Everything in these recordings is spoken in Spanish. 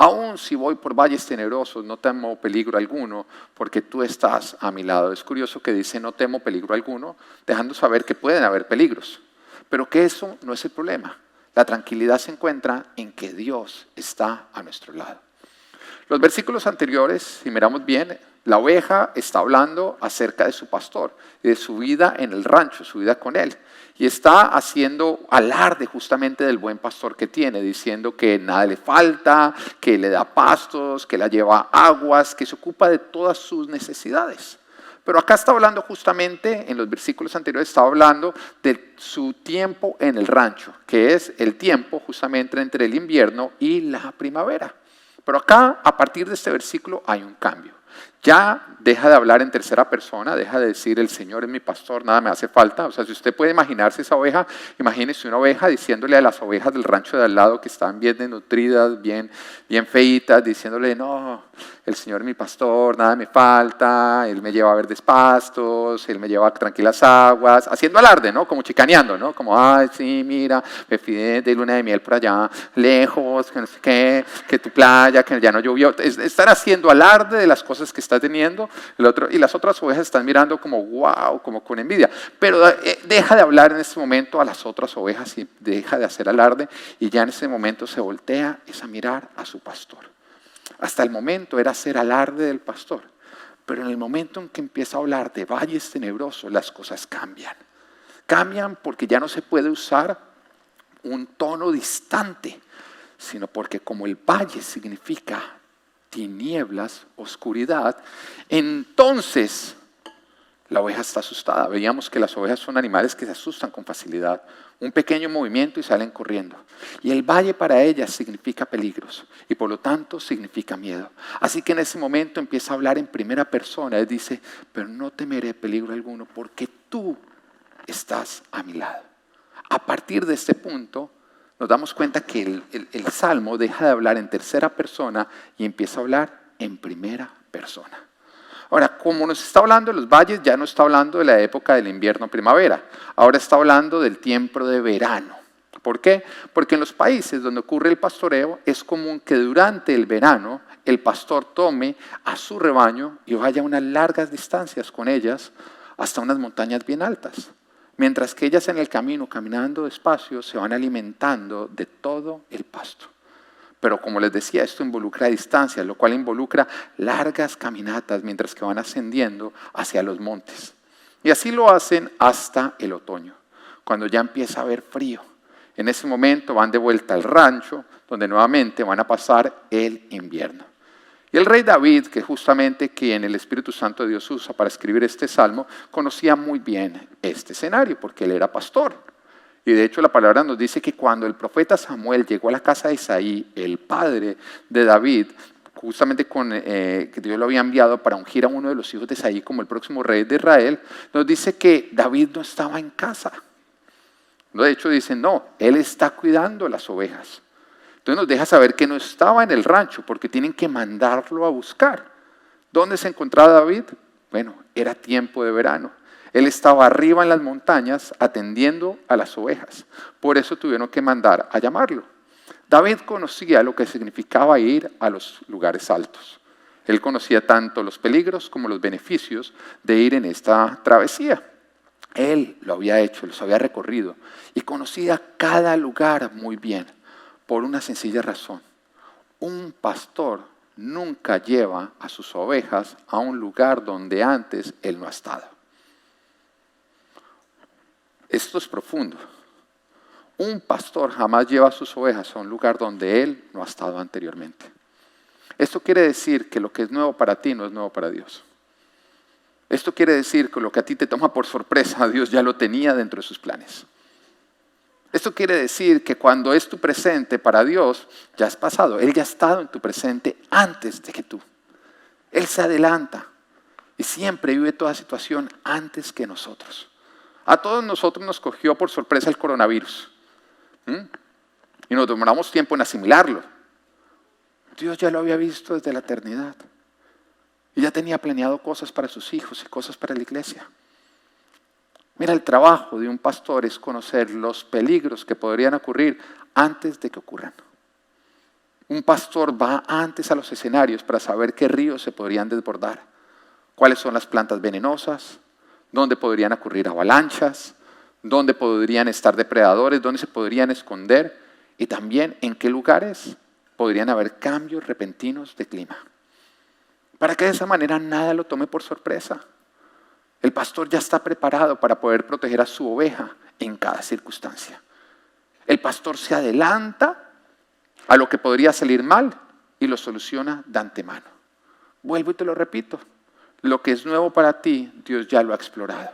Aún si voy por valles tenebrosos, no temo peligro alguno, porque tú estás a mi lado. Es curioso que dice no temo peligro alguno, dejando saber que pueden haber peligros, pero que eso no es el problema. La tranquilidad se encuentra en que Dios está a nuestro lado. Los versículos anteriores, si miramos bien, la oveja está hablando acerca de su pastor, de su vida en el rancho, su vida con él. Y está haciendo alarde justamente del buen pastor que tiene, diciendo que nada le falta, que le da pastos, que la lleva aguas, que se ocupa de todas sus necesidades. Pero acá está hablando justamente, en los versículos anteriores, está hablando de su tiempo en el rancho, que es el tiempo justamente entre el invierno y la primavera. Pero acá, a partir de este versículo, hay un cambio. Ya deja de hablar en tercera persona, deja de decir el Señor es mi pastor, nada me hace falta. O sea, si usted puede imaginarse esa oveja, imagínese una oveja diciéndole a las ovejas del rancho de al lado que están bien desnutridas, bien feitas, diciéndole, no, el Señor es mi pastor, nada me falta, Él me lleva a verdes pastos, Él me lleva a tranquilas aguas, haciendo alarde, ¿no? Como chicaneando, ¿no? Como, ay, sí, mira, me fui de luna de miel por allá, lejos, que no sé qué, que tu playa, que ya no llovió. Están haciendo alarde de las cosas que está teniendo el otro, y las otras ovejas están mirando como, wow, como con envidia. Pero deja de hablar en este momento a las otras ovejas y deja de hacer alarde, y ya en ese momento se voltea es a mirar a su pastor. Hasta el momento era hacer alarde del pastor, pero en el momento en que empieza a hablar de valles tenebrosos, las cosas cambian. Cambian porque ya no se puede usar un tono distante, sino porque como el valle significa tinieblas, oscuridad, entonces la oveja está asustada. Veíamos que las ovejas son animales que se asustan con facilidad. Un pequeño movimiento y salen corriendo. Y el valle para ellas significa peligros y por lo tanto significa miedo. Así que en ese momento empieza a hablar en primera persona. Él dice, pero no temeré peligro alguno porque tú estás a mi lado. A partir de este punto nos damos cuenta que el Salmo deja de hablar en tercera persona y empieza a hablar en primera persona. Ahora, como nos está hablando de los valles, ya no está hablando de la época del invierno-primavera. Ahora está hablando del tiempo de verano. ¿Por qué? Porque en los países donde ocurre el pastoreo es común que durante el verano el pastor tome a su rebaño y vaya a unas largas distancias con ellas hasta unas montañas bien altas. Mientras que ellas en el camino, caminando despacio, se van alimentando de todo el pasto. Pero como les decía, esto involucra distancias, lo cual involucra largas caminatas mientras que van ascendiendo hacia los montes. Y así lo hacen hasta el otoño, cuando ya empieza a haber frío. En ese momento van de vuelta al rancho, donde nuevamente van a pasar el invierno. Y el rey David, que justamente quien el Espíritu Santo de Dios usa para escribir este salmo, conocía muy bien este escenario, porque él era pastor. Y de hecho la palabra nos dice que cuando el profeta Samuel llegó a la casa de Isaí, el padre de David, justamente que Dios lo había enviado para ungir a uno de los hijos de Isaí como el próximo rey de Israel, nos dice que David no estaba en casa. De hecho dicen, no, él está cuidando las ovejas. Entonces nos deja saber que no estaba en el rancho porque tienen que mandarlo a buscar. ¿Dónde se encontraba David? Bueno, era tiempo de verano. Él estaba arriba en las montañas atendiendo a las ovejas. Por eso tuvieron que mandar a llamarlo. David conocía lo que significaba ir a los lugares altos. Él conocía tanto los peligros como los beneficios de ir en esta travesía. Él lo había hecho, los había recorrido y conocía cada lugar muy bien por una sencilla razón. Un pastor nunca lleva a sus ovejas a un lugar donde antes él no ha estado. Esto es profundo. Un pastor jamás lleva a sus ovejas a un lugar donde él no ha estado anteriormente. Esto quiere decir que lo que es nuevo para ti no es nuevo para Dios. Esto quiere decir que lo que a ti te toma por sorpresa, Dios ya lo tenía dentro de sus planes. Esto quiere decir que cuando es tu presente para Dios, ya es pasado. Él ya ha estado en tu presente antes de que tú. Él se adelanta y siempre vive toda situación antes que nosotros. A todos nosotros nos cogió por sorpresa el coronavirus. Y nos demoramos tiempo en asimilarlo. Dios ya lo había visto desde la eternidad. Y ya tenía planeado cosas para sus hijos y cosas para la iglesia. Mira, el trabajo de un pastor es conocer los peligros que podrían ocurrir antes de que ocurran. Un pastor va antes a los escenarios para saber qué ríos se podrían desbordar, cuáles son las plantas venenosas, dónde podrían ocurrir avalanchas, dónde podrían estar depredadores, dónde se podrían esconder y también en qué lugares podrían haber cambios repentinos de clima. Para que de esa manera nada lo tome por sorpresa. El pastor ya está preparado para poder proteger a su oveja en cada circunstancia. El pastor se adelanta a lo que podría salir mal y lo soluciona de antemano. Vuelvo y te lo repito. Lo que es nuevo para ti, Dios ya lo ha explorado.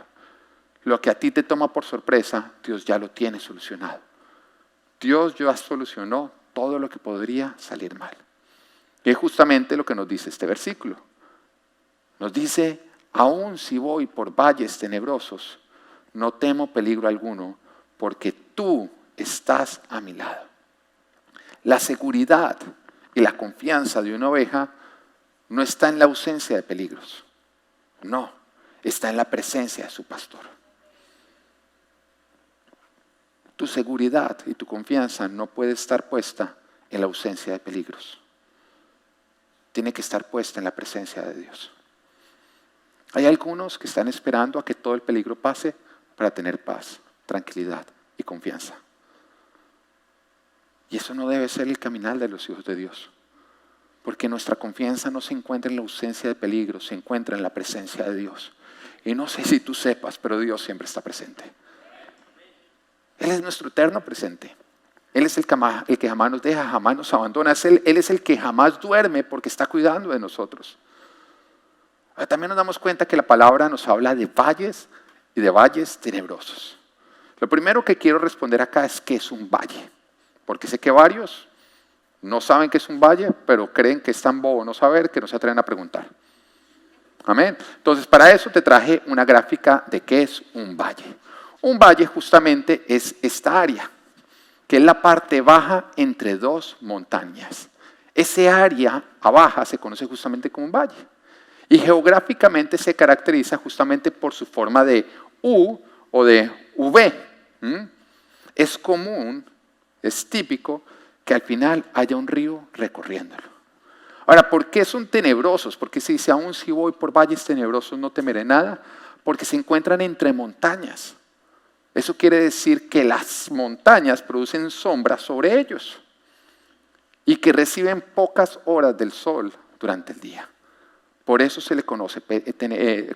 Lo que a ti te toma por sorpresa, Dios ya lo tiene solucionado. Dios ya solucionó todo lo que podría salir mal. Y es justamente lo que nos dice este versículo. Nos dice, aun si voy por valles tenebrosos, no temo peligro alguno, porque tú estás a mi lado. La seguridad y la confianza de una oveja no está en la ausencia de peligros. No, está en la presencia de su pastor. Tu seguridad y tu confianza no puede estar puesta en la ausencia de peligros. Tiene que estar puesta en la presencia de Dios. Hay algunos que están esperando a que todo el peligro pase para tener paz, tranquilidad y confianza. Y eso no debe ser el caminar de los hijos de Dios. Porque nuestra confianza no se encuentra en la ausencia de peligro, se encuentra en la presencia de Dios. Y no sé si tú sepas, pero Dios siempre está presente. Él es nuestro eterno presente. Él es el que jamás nos deja, jamás nos abandona. Él es el que jamás duerme porque está cuidando de nosotros. Ahora, también nos damos cuenta que la palabra nos habla de valles y de valles tenebrosos. Lo primero que quiero responder acá es ¿qué es un valle? Porque sé que varios no saben qué es un valle, pero creen que es tan bobo no saber que no se atreven a preguntar. Amén. Entonces, para eso te traje una gráfica de qué es un valle. Un valle justamente es esta área, que es la parte baja entre dos montañas. Ese área baja se conoce justamente como un valle. Y geográficamente se caracteriza justamente por su forma de U o de V. Es común, es típico que al final haya un río recorriéndolo. Ahora, ¿por qué son tenebrosos? Porque se dice, aún si voy por valles tenebrosos no temeré nada, porque se encuentran entre montañas. Eso quiere decir que las montañas producen sombra sobre ellos y que reciben pocas horas del sol durante el día. Por eso se le conoce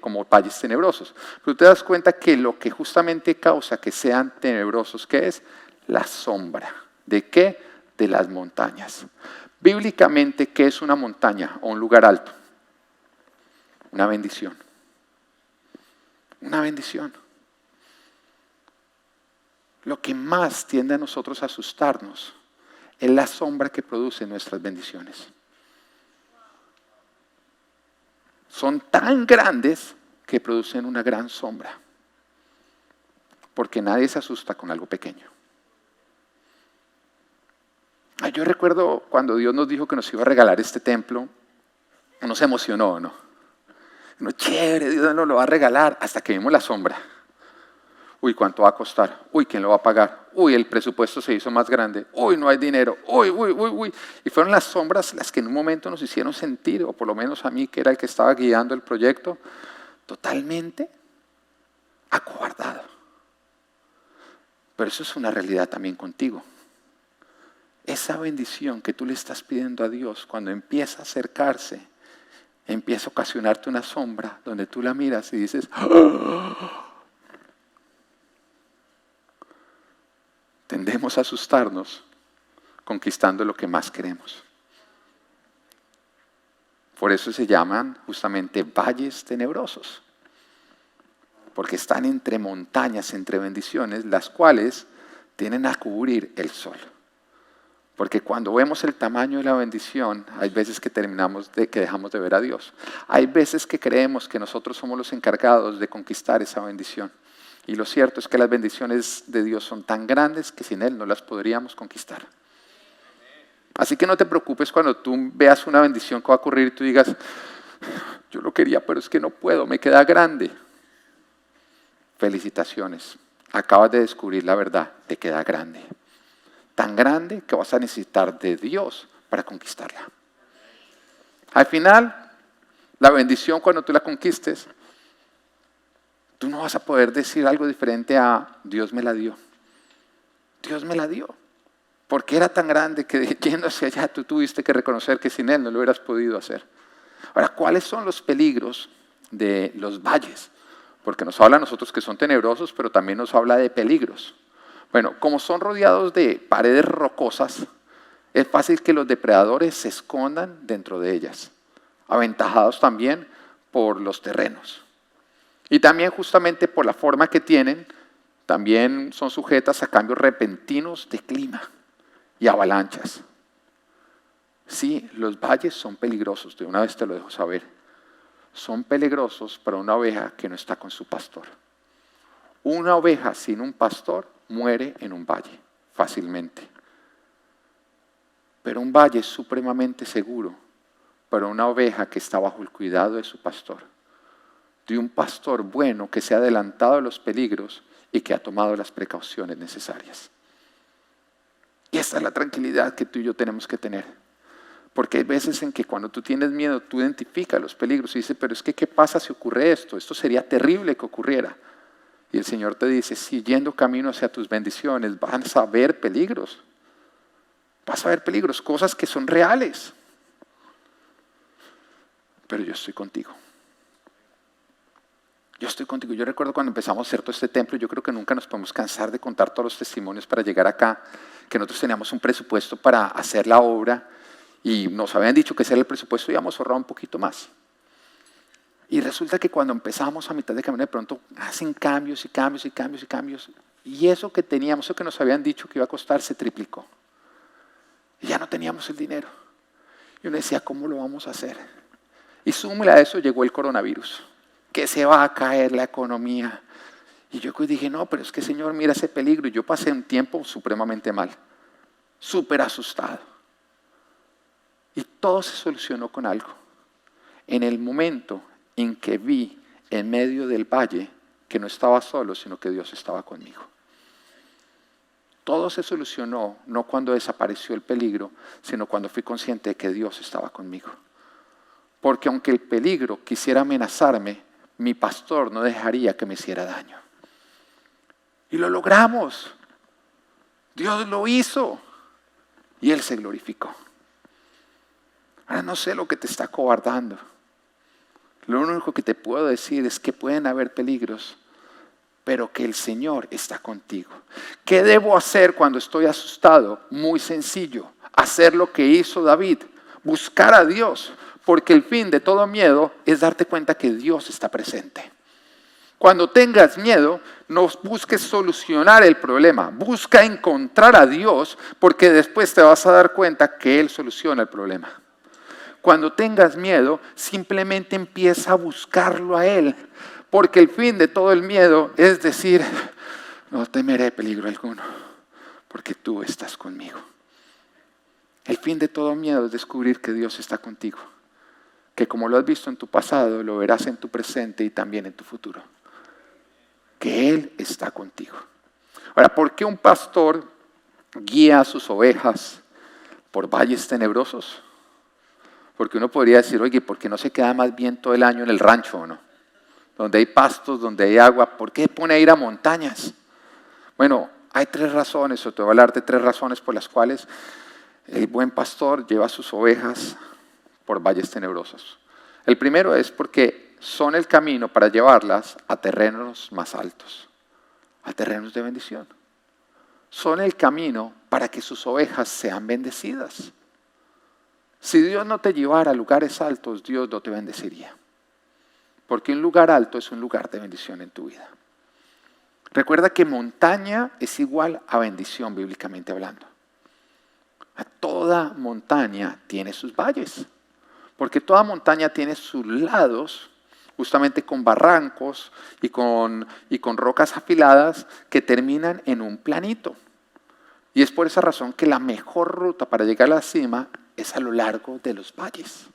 como valles tenebrosos. Pero te das cuenta que lo que justamente causa que sean tenebrosos, ¿qué es? La sombra. ¿De qué? De las montañas. Bíblicamente, ¿qué es una montaña o un lugar alto? Una bendición. Una bendición. Lo que más tiende a nosotros a asustarnos es la sombra que producen nuestras bendiciones. Son tan grandes que producen una gran sombra. Porque nadie se asusta con algo pequeño. Yo recuerdo cuando Dios nos dijo que nos iba a regalar este templo, uno se emocionó, ¿no? Uno, chévere, Dios nos lo va a regalar, hasta que vimos la sombra. Uy, ¿cuánto va a costar? Uy, ¿quién lo va a pagar? Uy, el presupuesto se hizo más grande. Uy, no hay dinero. Uy. Y fueron las sombras las que en un momento nos hicieron sentir, o por lo menos a mí, que era el que estaba guiando el proyecto, totalmente acobardado. Pero eso es una realidad también contigo. Esa bendición que tú le estás pidiendo a Dios, cuando empieza a acercarse, empieza a ocasionarte una sombra donde tú la miras y dices, ¡oh! Tendemos a asustarnos conquistando lo que más queremos. Por eso se llaman justamente valles tenebrosos, porque están entre montañas, entre bendiciones, las cuales tienen a cubrir el sol. Porque cuando vemos el tamaño de la bendición, hay veces que dejamos de ver a Dios. Hay veces que creemos que nosotros somos los encargados de conquistar esa bendición. Y lo cierto es que las bendiciones de Dios son tan grandes que sin Él no las podríamos conquistar. Así que no te preocupes cuando tú veas una bendición que va a ocurrir y tú digas, yo lo quería, pero es que no puedo, me queda grande. Felicitaciones, acabas de descubrir la verdad, te queda grande. Tan grande que vas a necesitar de Dios para conquistarla. Al final, la bendición cuando tú la conquistes, tú no vas a poder decir algo diferente a Dios me la dio. Dios me la dio. Porque era tan grande que yendo hacia allá tú tuviste que reconocer que sin Él no lo hubieras podido hacer. Ahora, ¿cuáles son los peligros de los valles? Porque nos habla a nosotros que son tenebrosos, pero también nos habla de peligros. Bueno, como son rodeados de paredes rocosas, es fácil que los depredadores se escondan dentro de ellas, aventajados también por los terrenos. Y también justamente por la forma que tienen, también son sujetas a cambios repentinos de clima y avalanchas. Sí, los valles son peligrosos, de una vez te lo dejo saber. Son peligrosos para una oveja que no está con su pastor. Una oveja sin un pastor muere en un valle fácilmente. Pero un valle es supremamente seguro para una oveja que está bajo el cuidado de su pastor. De un pastor bueno que se ha adelantado a los peligros y que ha tomado las precauciones necesarias. Y esta es la tranquilidad que tú y yo tenemos que tener. Porque hay veces en que cuando tú tienes miedo, tú identificas los peligros y dices, pero es que ¿qué pasa si ocurre esto? Esto sería terrible que ocurriera. Y el Señor te dice, si yendo camino hacia tus bendiciones, vas a ver peligros. Vas a ver peligros, cosas que son reales. Pero yo estoy contigo. Yo estoy contigo. Yo recuerdo cuando empezamos a hacer todo este templo, yo creo que nunca nos podemos cansar de contar todos los testimonios para llegar acá, que nosotros teníamos un presupuesto para hacer la obra y nos habían dicho que ese era el presupuesto y íbamos a ahorrar un poquito más. Y resulta que cuando empezamos a mitad de camino, de pronto hacen cambios y cambios y cambios y cambios. Y eso que teníamos, eso que nos habían dicho que iba a costar, se triplicó. Y ya no teníamos el dinero. Y uno decía, ¿cómo lo vamos a hacer? Y súmale a eso llegó el coronavirus, que se va a caer la economía. Y yo dije, no, pero es que Señor, mira ese peligro. Y yo pasé un tiempo supremamente mal, súper asustado. Y todo se solucionó con algo. En el momento en que vi en medio del valle que no estaba solo, sino que Dios estaba conmigo. Todo se solucionó no cuando desapareció el peligro, sino cuando fui consciente de que Dios estaba conmigo. Porque aunque el peligro quisiera amenazarme, mi pastor no dejaría que me hiciera daño. Y lo logramos. Dios lo hizo. Y Él se glorificó. Ahora no sé lo que te está acobardando. Lo único que te puedo decir es que pueden haber peligros, pero que el Señor está contigo. ¿Qué debo hacer cuando estoy asustado? Muy sencillo. Hacer lo que hizo David. Buscar a Dios. Porque el fin de todo miedo es darte cuenta que Dios está presente. Cuando tengas miedo, no busques solucionar el problema. Busca encontrar a Dios, porque después te vas a dar cuenta que Él soluciona el problema. Cuando tengas miedo, simplemente empieza a buscarlo a Él. Porque el fin de todo el miedo es decir, no temeré peligro alguno, porque tú estás conmigo. El fin de todo miedo es descubrir que Dios está contigo. Que como lo has visto en tu pasado, lo verás en tu presente y también en tu futuro. Que Él está contigo. Ahora, ¿por qué un pastor guía a sus ovejas por valles tenebrosos? Porque uno podría decir, oye, ¿por qué no se queda más bien todo el año en el rancho o no? Donde hay pastos, donde hay agua, ¿por qué pone a ir a montañas? Bueno, hay 3 razones, o te voy a hablar de 3 razones por las cuales el buen pastor lleva a sus ovejas por valles tenebrosos. El primero es porque son el camino para llevarlas a terrenos más altos, a terrenos de bendición. Son el camino para que sus ovejas sean bendecidas. Si Dios no te llevara a lugares altos, Dios no te bendeciría. Porque un lugar alto es un lugar de bendición en tu vida. Recuerda que montaña es igual a bendición, bíblicamente hablando. A toda montaña tiene sus valles. Porque toda montaña tiene sus lados, justamente con barrancos y con rocas afiladas que terminan en un planito. Y es por esa razón que la mejor ruta para llegar a la cima es a lo largo de los valles.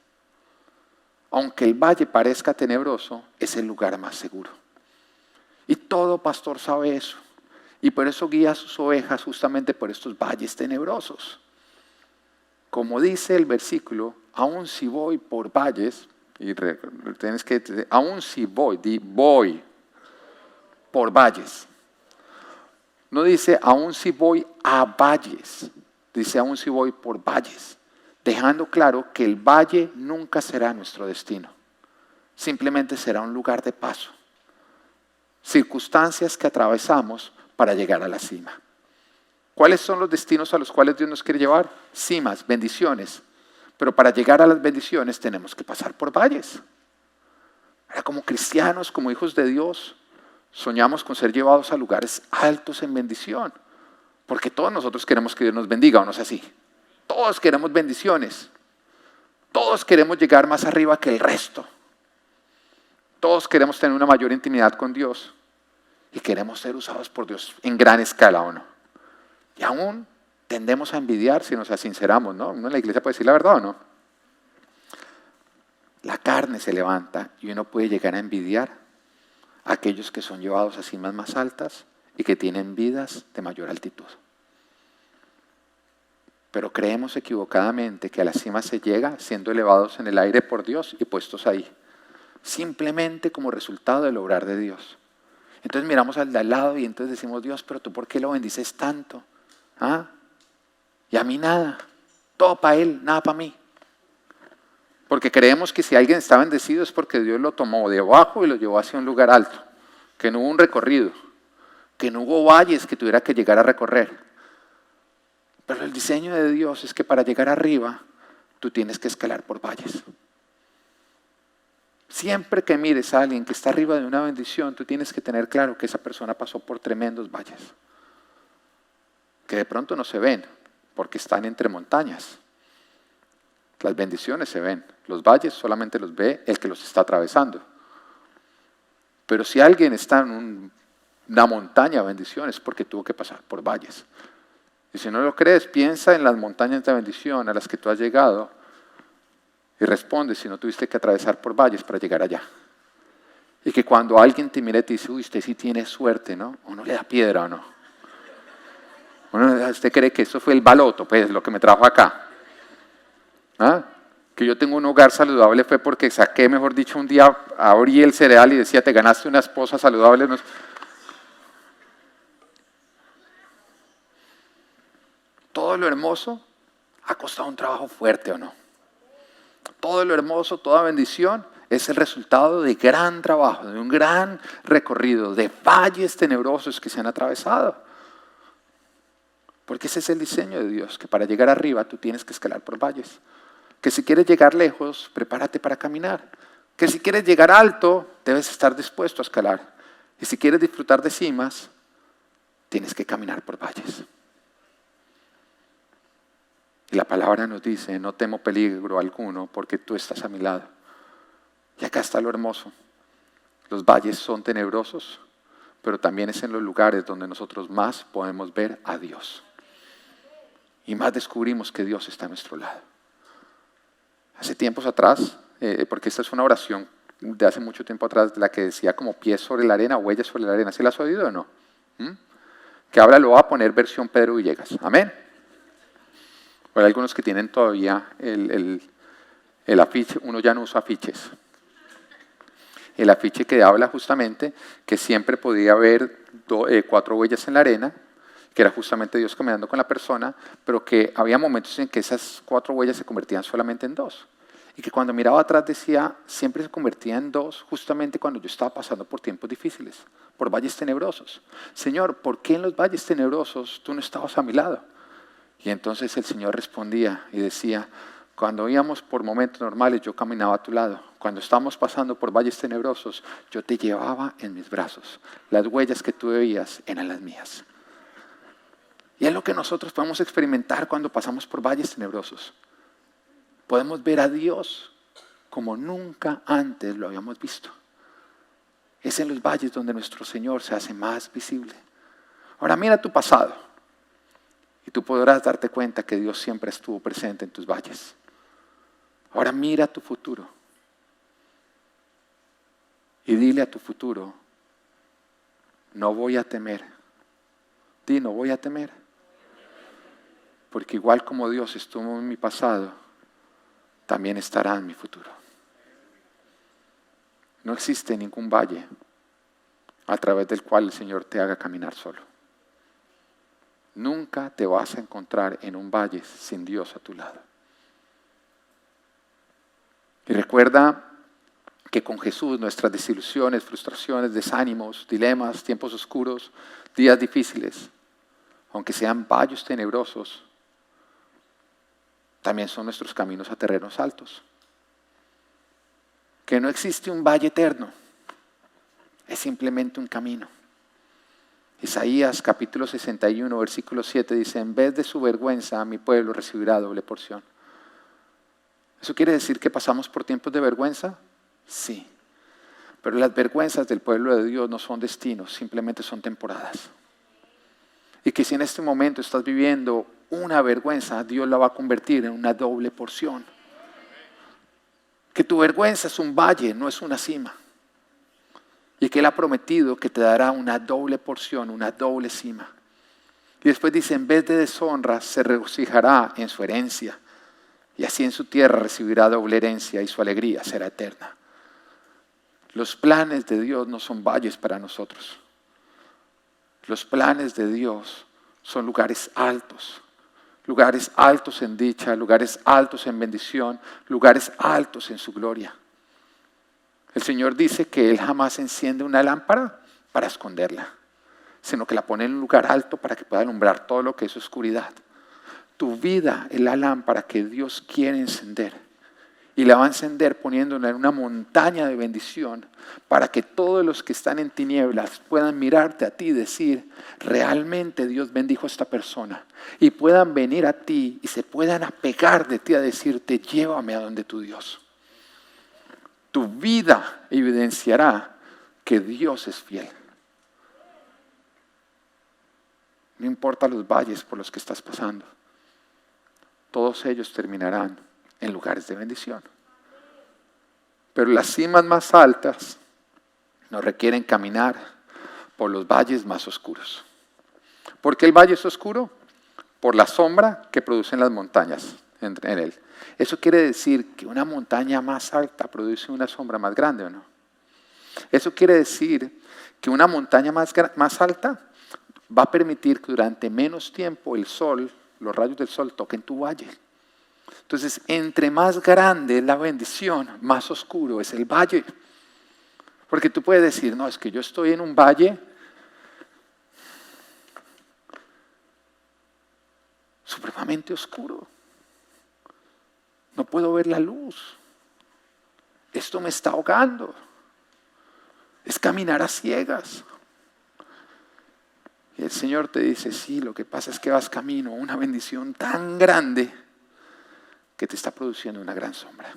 Aunque el valle parezca tenebroso, es el lugar más seguro. Y todo pastor sabe eso. Y por eso guía a sus ovejas justamente por estos valles tenebrosos. como dice el versículo, aun si voy por valles, y tienes que decir, aun si voy por valles. No dice aun si voy a valles, dice aun si voy por valles, dejando claro que el valle nunca será nuestro destino, simplemente será un lugar de paso, circunstancias que atravesamos para llegar a la cima. ¿Cuáles son los destinos a los cuales Dios nos quiere llevar? Cimas, bendiciones. Pero para llegar a las bendiciones tenemos que pasar por valles. Ahora, como cristianos, como hijos de Dios, soñamos con ser llevados a lugares altos en bendición. Porque todos nosotros queremos que Dios nos bendiga, ¿o no es así? Todos queremos bendiciones. Todos queremos llegar más arriba que el resto. Todos queremos tener una mayor intimidad con Dios. Y queremos ser usados por Dios en gran escala, ¿o no? Y aún tendemos a envidiar si nos sinceramos, ¿no? Uno en la iglesia puede decir la verdad, ¿o no? La carne se levanta y uno puede llegar a envidiar a aquellos que son llevados a cimas más altas y que tienen vidas de mayor altitud. Pero creemos equivocadamente que a la cima se llega siendo elevados en el aire por Dios y puestos ahí, simplemente como resultado del obrar de Dios. Entonces miramos al de al lado y entonces decimos, Dios, pero tú ¿por qué lo bendices tanto? ¿Ah? Y a mí nada, todo para él, nada para mí. Porque creemos que si alguien está bendecido es porque Dios lo tomó de abajo y lo llevó hacia un lugar alto, que no hubo un recorrido, que no hubo valles que tuviera que llegar a recorrer. Pero el diseño de Dios es que para llegar arriba tú tienes que escalar por valles. Siempre que mires a alguien que está arriba de una bendición, tú tienes que tener claro que esa persona pasó por tremendos valles, que de pronto no se ven, porque están entre montañas. Las bendiciones se ven, los valles solamente los ve el que los está atravesando. Pero si alguien está en una montaña de bendiciones, es porque tuvo que pasar por valles. Y si no lo crees, piensa en las montañas de bendición a las que tú has llegado y responde si no tuviste que atravesar por valles para llegar allá. Y que cuando alguien te mire y te dice, uy, usted sí tiene suerte, ¿no? Uno le da piedra o no. ¿Usted cree que eso fue el baloto, pues, lo que me trajo acá? ¿Ah? Que yo tengo un hogar saludable fue porque saqué, mejor dicho, un día, abrí el cereal y decía, te ganaste una esposa saludable. Todo lo hermoso ha costado un trabajo fuerte, ¿o no? Todo lo hermoso, toda bendición es el resultado de gran trabajo, de un gran recorrido, de valles tenebrosos que se han atravesado. Porque ese es el diseño de Dios, que para llegar arriba tú tienes que escalar por valles. Que si quieres llegar lejos, prepárate para caminar. Que si quieres llegar alto, debes estar dispuesto a escalar. Y si quieres disfrutar de cimas, tienes que caminar por valles. Y la palabra nos dice, no temo peligro alguno porque tú estás a mi lado. Y acá está lo hermoso. Los valles son tenebrosos, pero también es en los lugares donde nosotros más podemos ver a Dios. Y más descubrimos que Dios está a nuestro lado. Hace tiempos atrás, porque esta es una oración de hace mucho tiempo atrás, de la que decía como pies sobre la arena, huellas sobre la arena. ¿Sí la has oído o no? Que ahora lo va a poner versión Pedro Villegas. Amén. Hay algunos que tienen todavía el afiche, uno ya no usa afiches. El afiche que habla justamente que siempre podía haber 4 huellas en la arena, que era justamente Dios caminando con la persona, pero que había momentos en que esas 4 huellas se convertían solamente en 2. Y que cuando miraba atrás decía, siempre se convertía en 2, justamente cuando yo estaba pasando por tiempos difíciles, por valles tenebrosos. Señor, ¿por qué en los valles tenebrosos tú no estabas a mi lado? Y entonces el Señor respondía y decía, cuando íbamos por momentos normales, yo caminaba a tu lado. Cuando estábamos pasando por valles tenebrosos, yo te llevaba en mis brazos. Las huellas que tú veías eran las mías. Y es lo que nosotros podemos experimentar cuando pasamos por valles tenebrosos. Podemos ver a Dios como nunca antes lo habíamos visto. Es en los valles donde nuestro Señor se hace más visible. Ahora mira tu pasado y tú podrás darte cuenta que Dios siempre estuvo presente en tus valles. Ahora mira tu futuro y dile a tu futuro, no voy a temer. Di, no voy a temer. porque igual como Dios estuvo en mi pasado, también estará en mi futuro. No existe ningún valle a través del cual el Señor te haga caminar solo. Nunca te vas a encontrar en un valle sin Dios a tu lado. Y recuerda que con Jesús nuestras desilusiones, frustraciones, desánimos, dilemas, tiempos oscuros, días difíciles, aunque sean valles tenebrosos, también son nuestros caminos a terrenos altos. Que no existe un valle eterno, es simplemente un camino. Isaías capítulo 61, versículo 7 dice: en vez de su vergüenza, mi pueblo recibirá doble porción. ¿Eso quiere decir que pasamos por tiempos de vergüenza? Sí. Pero las vergüenzas del pueblo de Dios no son destinos, simplemente son temporadas. Y que si en este momento estás viviendo una vergüenza, Dios la va a convertir en una doble porción. Que tu vergüenza es un valle, no es una cima. Y que Él ha prometido que te dará una doble porción, una doble cima. Y después dice: en vez de deshonra, se regocijará en su herencia. Y así en su tierra recibirá doble herencia y su alegría será eterna. Los planes de Dios no son valles para nosotros. Los planes de Dios son lugares altos en dicha, lugares altos en bendición, lugares altos en su gloria. El Señor dice que Él jamás enciende una lámpara para esconderla, sino que la pone en un lugar alto para que pueda alumbrar todo lo que es oscuridad. Tu vida es la lámpara que Dios quiere encender. Y la va a encender poniéndola en una montaña de bendición para que todos los que están en tinieblas puedan mirarte a ti y decir: realmente Dios bendijo a esta persona. Y puedan venir a ti y se puedan apegar de ti a decirte: llévame a donde tu Dios. Tu vida evidenciará que Dios es fiel. No importa los valles por los que estás pasando. Todos ellos terminarán en lugares de bendición. Pero las cimas más altas nos requieren caminar por los valles más oscuros. ¿Por qué el valle es oscuro? Por la sombra que producen las montañas en él. Eso quiere decir que una montaña más alta produce una sombra más grande, ¿o no? Eso quiere decir que una montaña más alta va a permitir que durante menos tiempo el sol, los rayos del sol toquen tu valle. Entonces, entre más grande es la bendición, más oscuro es el valle. Porque tú puedes decir: no, es que yo estoy en un valle supremamente oscuro. No puedo ver la luz. Esto me está ahogando. Es caminar a ciegas. Y el Señor te dice: sí, lo que pasa es que vas camino a una bendición tan grande que te está produciendo una gran sombra.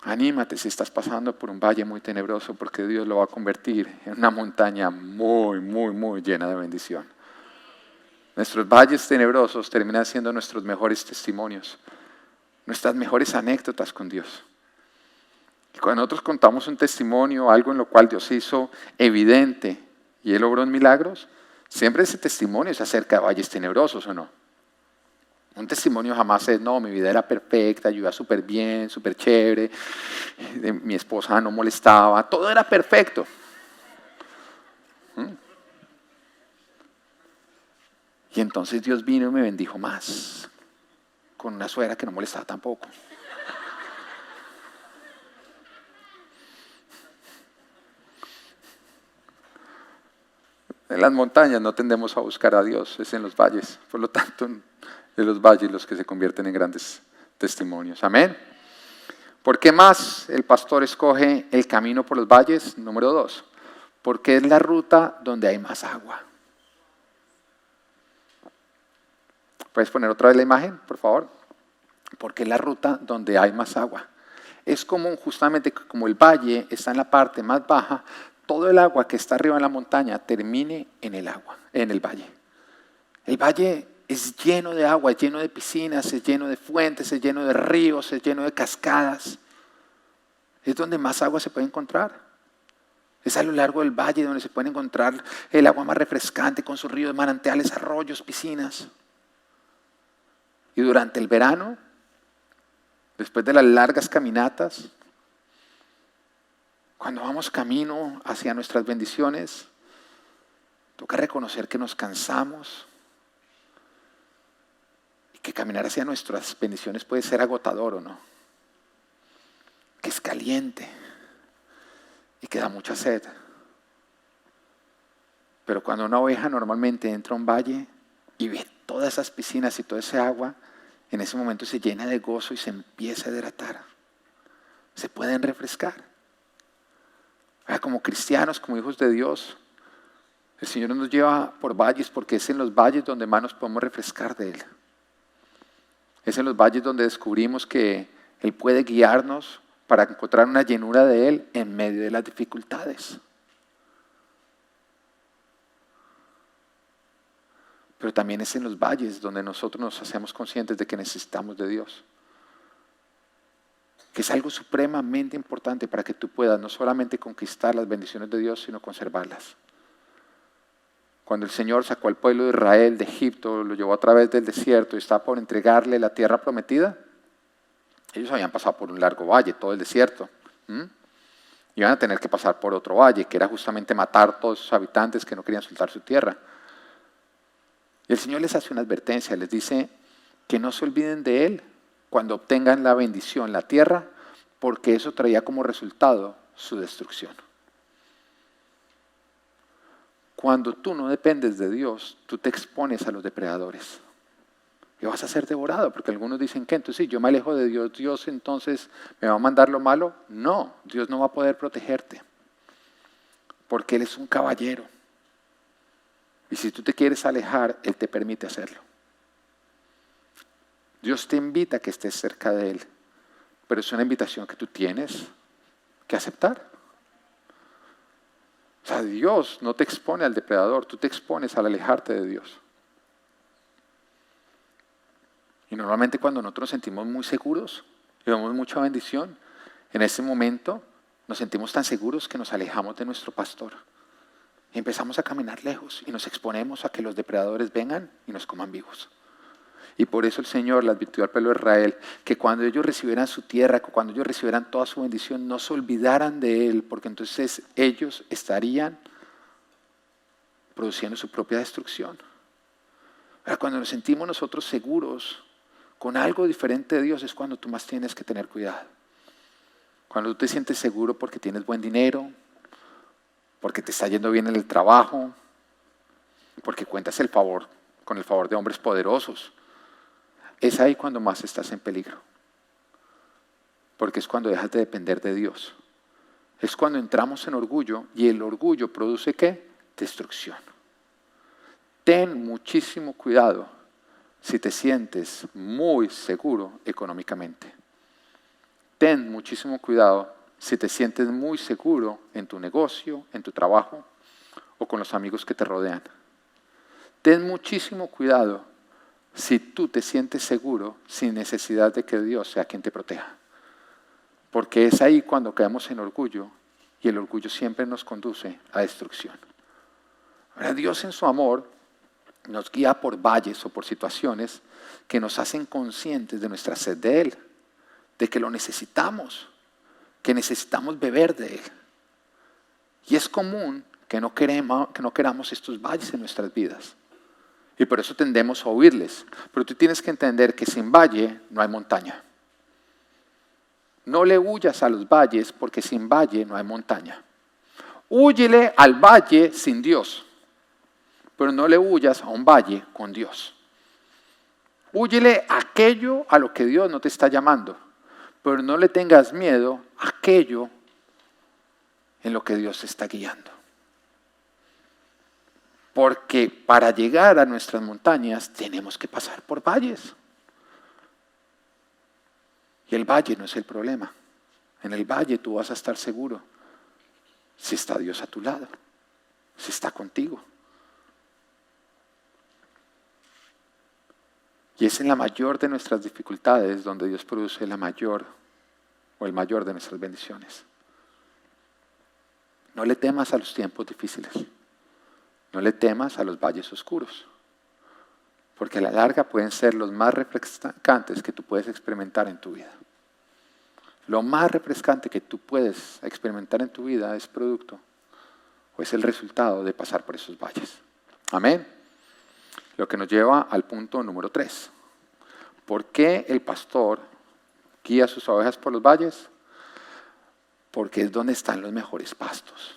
Anímate si estás pasando por un valle muy tenebroso, porque Dios lo va a convertir en una montaña muy, muy, muy llena de bendición. Nuestros valles tenebrosos terminan siendo nuestros mejores testimonios, nuestras mejores anécdotas con Dios. Y cuando nosotros contamos un testimonio, algo en lo cual Dios hizo evidente y Él obró en milagros, siempre ese testimonio es acerca de valles tenebrosos, ¿o no? Un testimonio jamás es: no, mi vida era perfecta, yo iba súper bien, súper chévere, mi esposa no molestaba, todo era perfecto. Y entonces Dios vino y me bendijo más, con una suegra que no molestaba tampoco. En las montañas no tendemos a buscar a Dios, es en los valles. Por lo tanto, de los valles los que se convierten en grandes testimonios. Amén. ¿Por qué más el pastor escoge el camino por los valles? Número 2, porque es la ruta donde hay más agua. ¿Puedes poner otra vez la imagen, por favor? Porque es la ruta donde hay más agua. Es como justamente como el valle está en la parte más baja, todo el agua que está arriba en la montaña termine en el agua, en el valle. El valle es lleno de agua, es lleno de piscinas, es lleno de fuentes, es lleno de ríos, es lleno de cascadas. Es donde más agua se puede encontrar. Es a lo largo del valle donde se puede encontrar el agua más refrescante con sus ríos, manantiales, arroyos, piscinas. Y durante el verano, después de las largas caminatas, cuando vamos camino hacia nuestras bendiciones, toca reconocer que nos cansamos y que caminar hacia nuestras bendiciones puede ser agotador o no, que es caliente y que da mucha sed. Pero cuando una oveja normalmente entra a un valle y ve todas esas piscinas y toda esa agua, en ese momento se llena de gozo y se empieza a hidratar. Se pueden refrescar. Ahora, como cristianos, como hijos de Dios, el Señor nos lleva por valles porque es en los valles donde más nos podemos refrescar de Él. Es en los valles donde descubrimos que Él puede guiarnos para encontrar una llenura de Él en medio de las dificultades. Pero también es en los valles donde nosotros nos hacemos conscientes de que necesitamos de Dios. Que es algo supremamente importante para que tú puedas no solamente conquistar las bendiciones de Dios, sino conservarlas. Cuando el Señor sacó al pueblo de Israel de Egipto, lo llevó a través del desierto y estaba por entregarle la tierra prometida, ellos habían pasado por un largo valle, todo el desierto. Iban a tener que pasar por otro valle, que era justamente matar a todos sus habitantes que no querían soltar su tierra. Y el Señor les hace una advertencia, les dice que no se olviden de Él cuando obtengan la bendición, la tierra, porque eso traía como resultado su destrucción. Cuando tú no dependes de Dios, tú te expones a los depredadores. Y vas a ser devorado, porque algunos dicen que entonces si yo me alejo de Dios, Dios entonces me va a mandar lo malo. No, Dios no va a poder protegerte, porque Él es un caballero. Y si tú te quieres alejar, Él te permite hacerlo. Dios te invita a que estés cerca de Él, pero es una invitación que tú tienes que aceptar. O sea, Dios no te expone al depredador, tú te expones al alejarte de Dios. Y normalmente cuando nosotros nos sentimos muy seguros y vemos mucha bendición, en ese momento nos sentimos tan seguros que nos alejamos de nuestro pastor. Y empezamos a caminar lejos y nos exponemos a que los depredadores vengan y nos coman vivos. Y por eso el Señor le advirtió al pueblo de Israel que cuando ellos recibieran su tierra, cuando ellos recibieran toda su bendición, no se olvidaran de Él, porque entonces ellos estarían produciendo su propia destrucción. Ahora, cuando nos sentimos nosotros seguros con algo diferente de Dios es cuando tú más tienes que tener cuidado. Cuando tú te sientes seguro porque tienes buen dinero, porque te está yendo bien en el trabajo, porque cuentas con el favor de hombres poderosos. Es ahí cuando más estás en peligro. Porque es cuando dejas de depender de Dios. Es cuando entramos en orgullo y el orgullo produce ¿qué? Destrucción. Ten muchísimo cuidado si te sientes muy seguro económicamente. Ten muchísimo cuidado si te sientes muy seguro en tu negocio, en tu trabajo o con los amigos que te rodean. Ten muchísimo cuidado si tú te sientes seguro sin necesidad de que Dios sea quien te proteja. Porque es ahí cuando caemos en orgullo y el orgullo siempre nos conduce a destrucción. Ahora, Dios en su amor nos guía por valles o por situaciones que nos hacen conscientes de nuestra sed de Él, de que lo necesitamos, que necesitamos beber de Él. Y es común que no queramos estos valles en nuestras vidas. Y por eso tendemos a huirles. Pero tú tienes que entender que sin valle no hay montaña. No le huyas a los valles porque sin valle no hay montaña. Húyele al valle sin Dios, pero no le huyas a un valle con Dios. Húyele a aquello a lo que Dios no te está llamando, pero no le tengas miedo a aquello en lo que Dios te está guiando. Porque para llegar a nuestras montañas tenemos que pasar por valles. Y el valle no es el problema. En el valle tú vas a estar seguro si está Dios a tu lado, si está contigo. Y es en la mayor de nuestras dificultades donde Dios produce la mayor o el mayor de nuestras bendiciones. No le temas a los tiempos difíciles. No le temas a los valles oscuros. Porque a la larga pueden ser los más refrescantes que tú puedes experimentar en tu vida. Lo más refrescante que tú puedes experimentar en tu vida es producto o es el resultado de pasar por esos valles. Amén. Lo que nos lleva al punto número 3. ¿Por qué el pastor guía a sus ovejas por los valles? Porque es donde están los mejores pastos.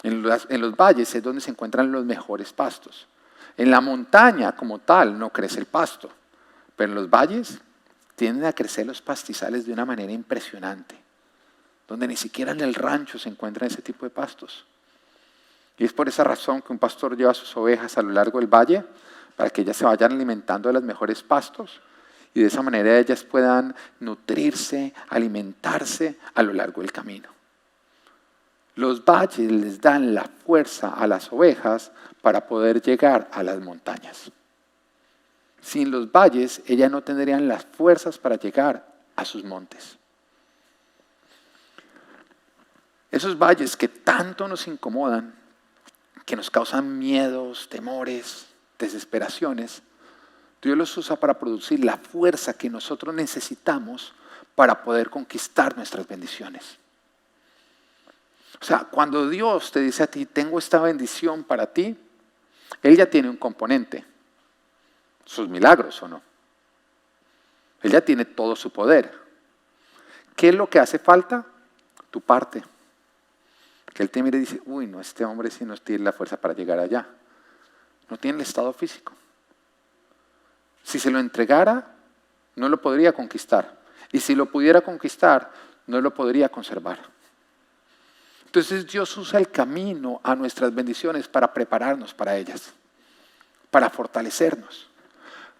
En los valles es donde se encuentran los mejores pastos. En la montaña como tal no crece el pasto, pero en los valles tienden a crecer los pastizales de una manera impresionante, donde ni siquiera en el rancho se encuentran ese tipo de pastos. Y es por esa razón que un pastor lleva a sus ovejas a lo largo del valle para que ellas se vayan alimentando de los mejores pastos y de esa manera ellas puedan nutrirse, alimentarse a lo largo del camino. Los valles les dan la fuerza a las ovejas para poder llegar a las montañas. Sin los valles, ellas no tendrían las fuerzas para llegar a sus montes. Esos valles que tanto nos incomodan, que nos causan miedos, temores, desesperaciones, Dios los usa para producir la fuerza que nosotros necesitamos para poder conquistar nuestras bendiciones. O sea, cuando Dios te dice a ti, tengo esta bendición para ti, Él ya tiene un componente, sus milagros o no. Él ya tiene todo su poder. ¿Qué es lo que hace falta? Tu parte. Que Él te mire y dice, uy, no, este hombre sí no tiene la fuerza para llegar allá. No tiene el estado físico. Si se lo entregara, no lo podría conquistar. Y si lo pudiera conquistar, no lo podría conservar. Entonces Dios usa el camino a nuestras bendiciones para prepararnos para ellas, para fortalecernos.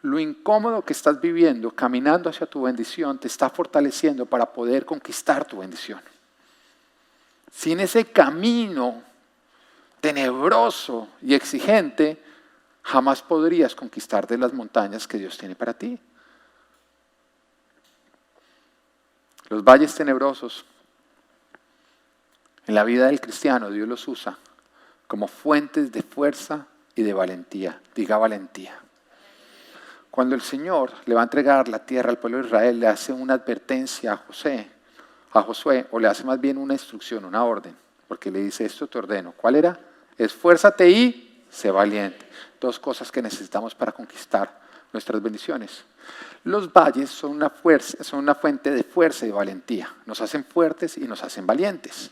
Lo incómodo que estás viviendo, caminando hacia tu bendición, te está fortaleciendo para poder conquistar tu bendición. Sin ese camino tenebroso y exigente, jamás podrías conquistar de las montañas que Dios tiene para ti. Los valles tenebrosos en la vida del cristiano, Dios los usa como fuentes de fuerza y de valentía. Diga valentía. Cuando el Señor le va a entregar la tierra al pueblo de Israel, le hace una advertencia a Josué, o le hace más bien una instrucción, una orden, porque le dice, esto te ordeno. ¿Cuál era? Esfuérzate y sé valiente. Dos cosas que necesitamos para conquistar nuestras bendiciones. Los valles son una fuente de fuerza y de valentía. Nos hacen fuertes y nos hacen valientes.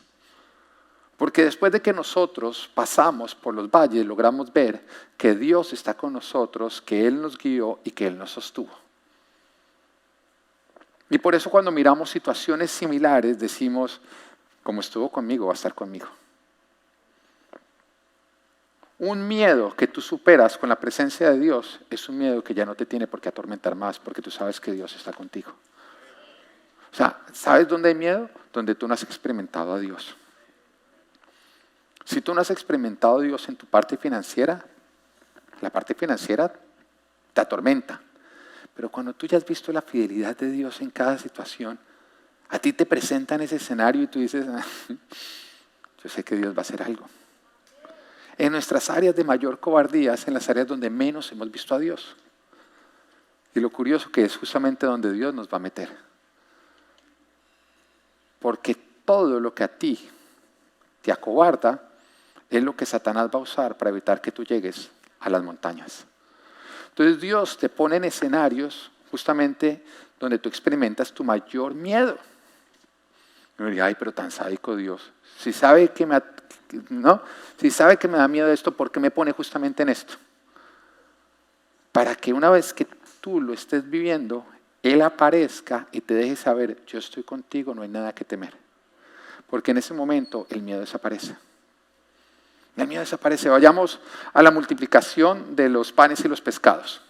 Porque después de que nosotros pasamos por los valles, logramos ver que Dios está con nosotros, que Él nos guió y que Él nos sostuvo. Y por eso cuando miramos situaciones similares decimos, como estuvo conmigo, va a estar conmigo. Un miedo que tú superas con la presencia de Dios es un miedo que ya no te tiene por qué atormentar más, porque tú sabes que Dios está contigo. O sea, ¿sabes dónde hay miedo? Donde tú no has experimentado a Dios. Si tú no has experimentado a Dios en tu parte financiera, la parte financiera te atormenta. Pero cuando tú ya has visto la fidelidad de Dios en cada situación, a ti te presentan ese escenario y tú dices, yo sé que Dios va a hacer algo. En nuestras áreas de mayor cobardía es en las áreas donde menos hemos visto a Dios. Y lo curioso que es justamente donde Dios nos va a meter. Porque todo lo que a ti te acobarda es lo que Satanás va a usar para evitar que tú llegues a las montañas. Entonces Dios te pone en escenarios justamente donde tú experimentas tu mayor miedo. Y me diría, ay, pero tan sádico Dios. Si sabe que me da miedo esto, ¿por qué me pone justamente en esto? Para que una vez que tú lo estés viviendo, Él aparezca y te deje saber, yo estoy contigo, no hay nada que temer. Porque en ese momento el miedo desaparece. El miedo desaparece. Vayamos a la multiplicación de los panes y los pescados.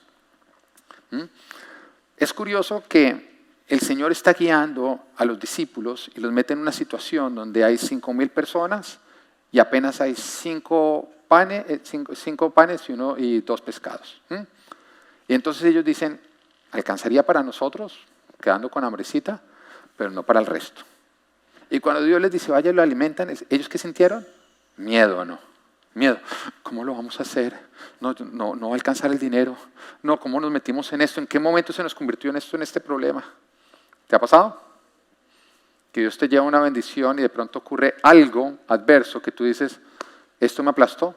Es curioso que el Señor está guiando a los discípulos y los mete en una situación donde hay 5,000 personas y apenas hay 5 panes y 2 pescados. Y entonces ellos dicen, alcanzaría para nosotros, quedando con hambrecita, pero no para el resto. Y cuando Dios les dice, vaya, lo alimentan, ¿ellos qué sintieron? Miedo, ¿no? Miedo. ¿Cómo lo vamos a hacer? No va a alcanzar el dinero. No, ¿cómo nos metimos en esto? ¿En qué momento se nos convirtió en esto, en este problema? ¿Te ha pasado? Que Dios te lleva una bendición y de pronto ocurre algo adverso que tú dices, esto me aplastó.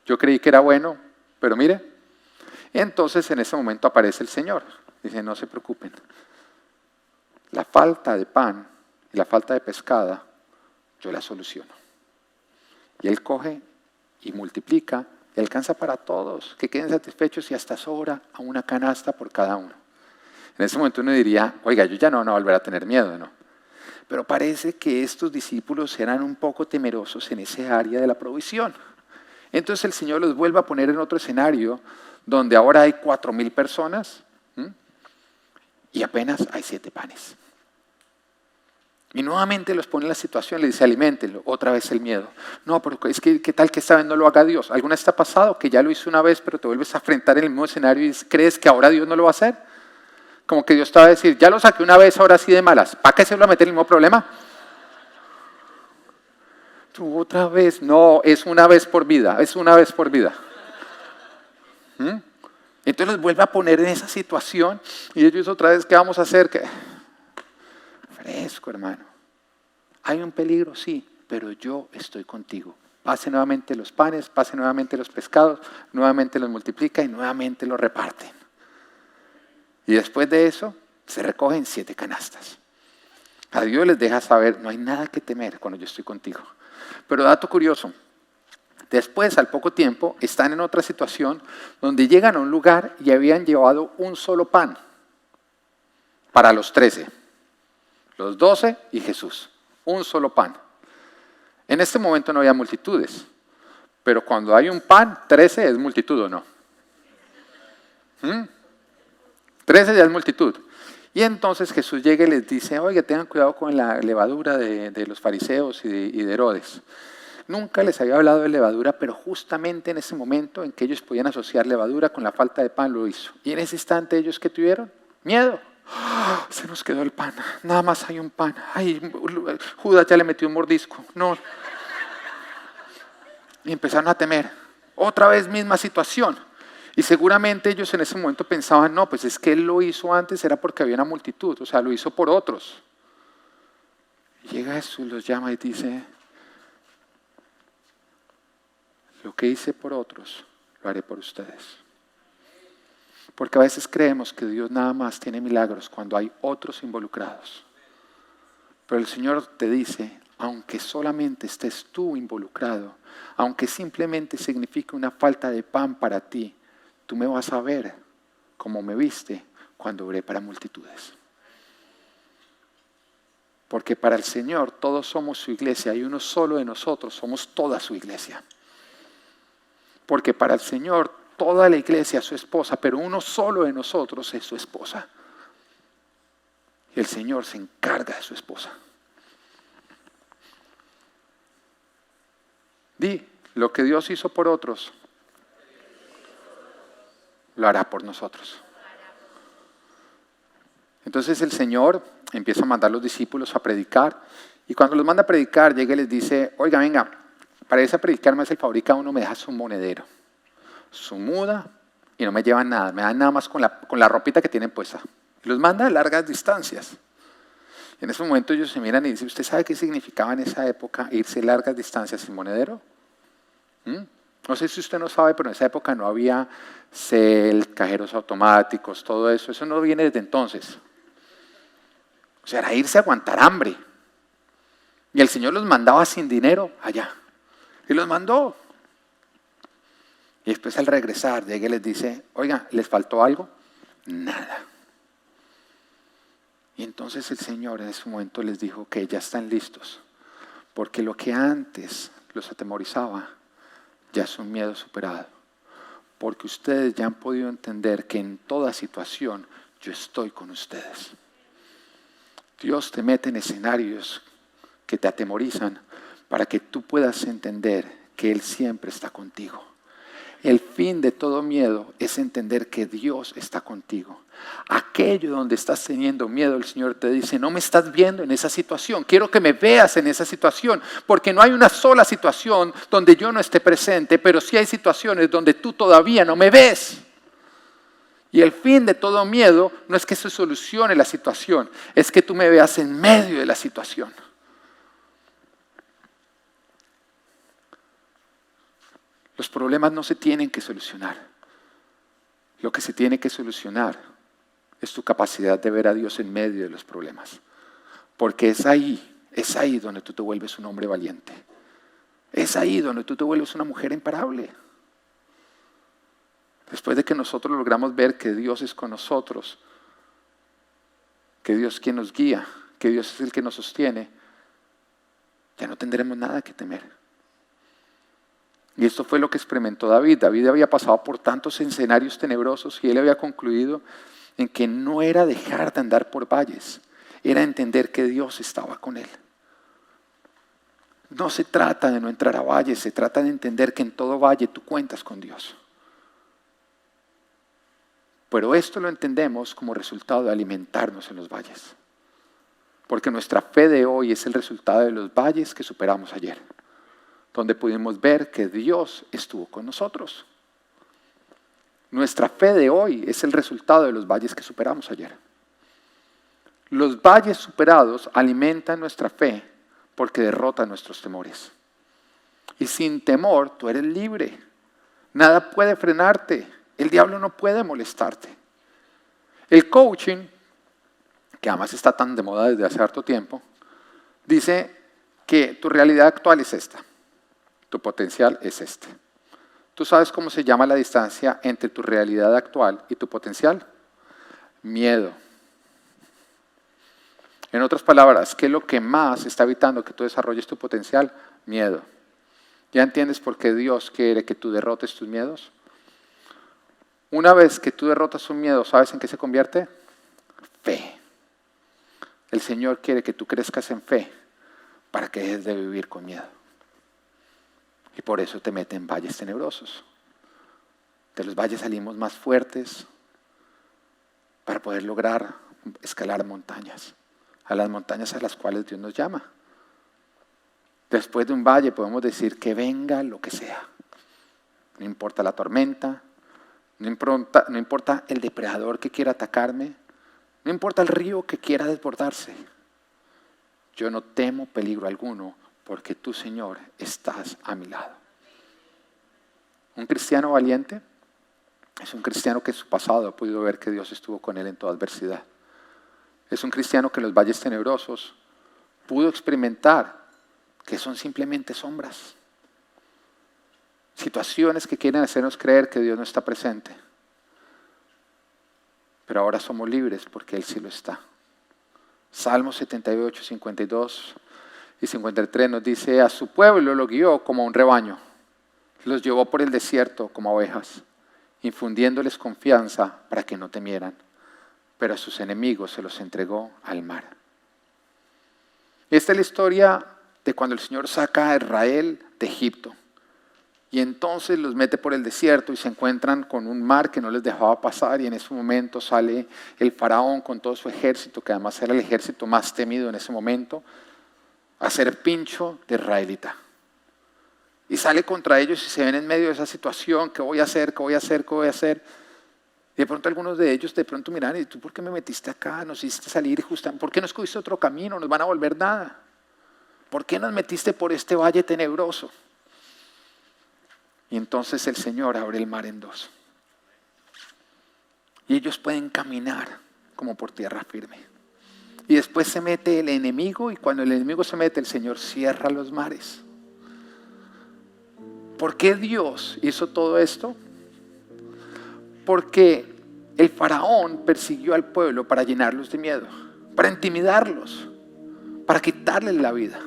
Yo creí que era bueno, pero mire. Entonces en ese momento aparece el Señor. Dice, no se preocupen. La falta de pan y la falta de pescada, yo la soluciono. Y Él coge y multiplica y alcanza para todos, que queden satisfechos y hasta sobra a una canasta por cada uno. En ese momento uno diría, oiga, yo ya no van a volver a tener miedo, ¿no? Pero parece que estos discípulos eran un poco temerosos en ese área de la provisión. Entonces el Señor los vuelve a poner en otro escenario donde ahora hay 4,000 personas y apenas hay 7 panes. Y nuevamente los pone en la situación, le dice, aliméntenlo, otra vez el miedo. No, pero es que ¿qué tal que esta vez no lo haga Dios? ¿Alguna vez te ha pasado que ya lo hizo una vez, pero te vuelves a enfrentar en el mismo escenario y crees que ahora Dios no lo va a hacer? Como que Dios te va a decir, ya lo saqué una vez, ahora sí de malas. ¿Para qué se lo va a meter en el mismo problema? Tú otra vez, no, es una vez por vida, es una vez por vida. Entonces los vuelve a poner en esa situación y ellos otra vez, ¿qué vamos a hacer? Fresco, hermano. Hay un peligro, sí, pero yo estoy contigo. Pase nuevamente los panes, pase nuevamente los pescados, nuevamente los multiplica y nuevamente los reparten. Y después de eso, se recogen 7 canastas. A Dios les deja saber, no hay nada que temer cuando yo estoy contigo. Pero dato curioso, después, al poco tiempo, están en otra situación donde llegan a un lugar y habían llevado un solo pan para los 13, los 12 y Jesús. Un solo pan. En este momento no había multitudes, pero cuando hay un pan, 13 es multitud, ¿o no? 13 ya es multitud. Y entonces Jesús llega y les dice, oiga, tengan cuidado con la levadura de los fariseos y de Herodes. Nunca les había hablado de levadura, pero justamente en ese momento en que ellos podían asociar levadura con la falta de pan, lo hizo. Y en ese instante ellos, ¿qué tuvieron? Miedo. ¡Oh! Se nos quedó el pan, nada más hay un pan. Ay, Judas ya le metió un mordisco. No. Y empezaron a temer. Otra vez misma situación. Y seguramente ellos en ese momento pensaban, no, pues es que él lo hizo antes, era porque había una multitud, o sea, lo hizo por otros. Y llega Jesús, los llama y dice, lo que hice por otros, lo haré por ustedes. Porque a veces creemos que Dios nada más tiene milagros cuando hay otros involucrados. Pero el Señor te dice, aunque solamente estés tú involucrado, aunque simplemente signifique una falta de pan para ti, tú me vas a ver como me viste cuando oré para multitudes. Porque para el Señor todos somos su iglesia y uno solo de nosotros somos toda su iglesia. Porque para el Señor toda la iglesia es su esposa, pero uno solo de nosotros es su esposa. Y el Señor se encarga de su esposa. Di, lo que Dios hizo por otros, lo hará por nosotros. Entonces el Señor empieza a mandar a los discípulos a predicar. Y cuando los manda a predicar, llega y les dice, oiga, venga, para irse a predicar me hace el favor y cada uno me deja su monedero, su muda, y no me llevan nada, me dan nada más con la ropita que tienen puesta. Y los manda a largas distancias. Y en ese momento ellos se miran y dicen, ¿usted sabe qué significaba en esa época irse largas distancias sin monedero? No sé si usted no sabe, pero en esa época no había Cel, cajeros automáticos, todo eso. Eso no viene desde entonces. O sea, era irse a aguantar hambre. Y el Señor los mandaba sin dinero allá. Y los mandó. Y después al regresar, llega y les dice, oiga, ¿les faltó algo? Nada. Y entonces el Señor en ese momento les dijo que ya están listos. Porque lo que antes los atemorizaba, ya es un miedo superado. Porque ustedes ya han podido entender que en toda situación yo estoy con ustedes. Dios te mete en escenarios que te atemorizan para que tú puedas entender que Él siempre está contigo. El fin de todo miedo es entender que Dios está contigo. Aquello donde estás teniendo miedo, el Señor te dice, no me estás viendo en esa situación, quiero que me veas en esa situación, porque no hay una sola situación donde yo no esté presente, pero sí hay situaciones donde tú todavía no me ves. Y el fin de todo miedo no es que se solucione la situación, es que tú me veas en medio de la situación. Los problemas no se tienen que solucionar. Lo que se tiene que solucionar es tu capacidad de ver a Dios en medio de los problemas. Porque es ahí donde tú te vuelves un hombre valiente. Es ahí donde tú te vuelves una mujer imparable. Después de que nosotros logramos ver que Dios es con nosotros, que Dios es quien nos guía, que Dios es el que nos sostiene, ya no tendremos nada que temer. Y esto fue lo que experimentó David. David había pasado por tantos escenarios tenebrosos y él había concluido en que no era dejar de andar por valles, era entender que Dios estaba con él. No se trata de no entrar a valles, se trata de entender que en todo valle tú cuentas con Dios. Pero esto lo entendemos como resultado de alimentarnos en los valles. Porque nuestra fe de hoy es el resultado de los valles que superamos ayer, donde pudimos ver que Dios estuvo con nosotros. Nuestra fe de hoy es el resultado de los valles que superamos ayer. Los valles superados alimentan nuestra fe porque derrotan nuestros temores. Y sin temor tú eres libre. Nada puede frenarte. El diablo no puede molestarte. El coaching, que además está tan de moda desde hace harto tiempo, dice que tu realidad actual es esta. Tu potencial es este. ¿Tú sabes cómo se llama la distancia entre tu realidad actual y tu potencial? Miedo. En otras palabras, ¿qué es lo que más está evitando que tú desarrolles tu potencial? Miedo. ¿Ya entiendes por qué Dios quiere que tú derrotes tus miedos? Una vez que tú derrotas un miedo, ¿sabes en qué se convierte? Fe. El Señor quiere que tú crezcas en fe para que dejes de vivir con miedo. Y por eso te mete en valles tenebrosos. De los valles salimos más fuertes para poder lograr escalar montañas. A las montañas a las cuales Dios nos llama. Después de un valle podemos decir que venga lo que sea. No importa la tormenta, no importa el depredador que quiera atacarme, no importa el río que quiera desbordarse. Yo no temo peligro alguno porque tú, Señor, estás a mi lado. Un cristiano valiente es un cristiano que en su pasado ha podido ver que Dios estuvo con él en toda adversidad. Es un cristiano que en los valles tenebrosos pudo experimentar que son simplemente sombras. Situaciones que quieren hacernos creer que Dios no está presente. Pero ahora somos libres porque Él sí lo está. Salmos 78, 52 y 53 nos dice, a su pueblo lo guió como un rebaño, los llevó por el desierto como ovejas, infundiéndoles confianza para que no temieran, pero a sus enemigos se los entregó al mar. Esta es la historia de cuando el Señor saca a Israel de Egipto. Y entonces los mete por el desierto y se encuentran con un mar que no les dejaba pasar y en ese momento sale el faraón con todo su ejército, que además era el ejército más temido en ese momento, a hacer pincho de israelita. Y sale contra ellos y se ven en medio de esa situación, ¿qué voy a hacer? ¿Qué voy a hacer? ¿Qué voy a hacer? Y de pronto algunos de ellos miran, ¿y tú por qué me metiste acá? Nos hiciste salir justamente, ¿por qué no escogiste otro camino? Nos van a volver nada. ¿Por qué nos metiste por este valle tenebroso? Y entonces el Señor abre el mar en dos. Y ellos pueden caminar como por tierra firme. Y después se mete el enemigo y cuando el enemigo se mete, el Señor cierra los mares. ¿Por qué Dios hizo todo esto? Porque el faraón persiguió al pueblo para llenarlos de miedo, para intimidarlos, para quitarles la vida.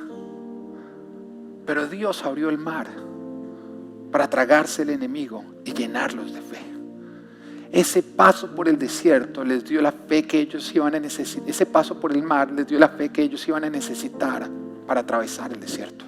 Pero Dios abrió el mar para tragarse el enemigo y llenarlos de fe. Ese paso por el desierto les dio la fe que ellos iban a necesitar. Ese paso por el mar les dio la fe que ellos iban a necesitar para atravesar el desierto.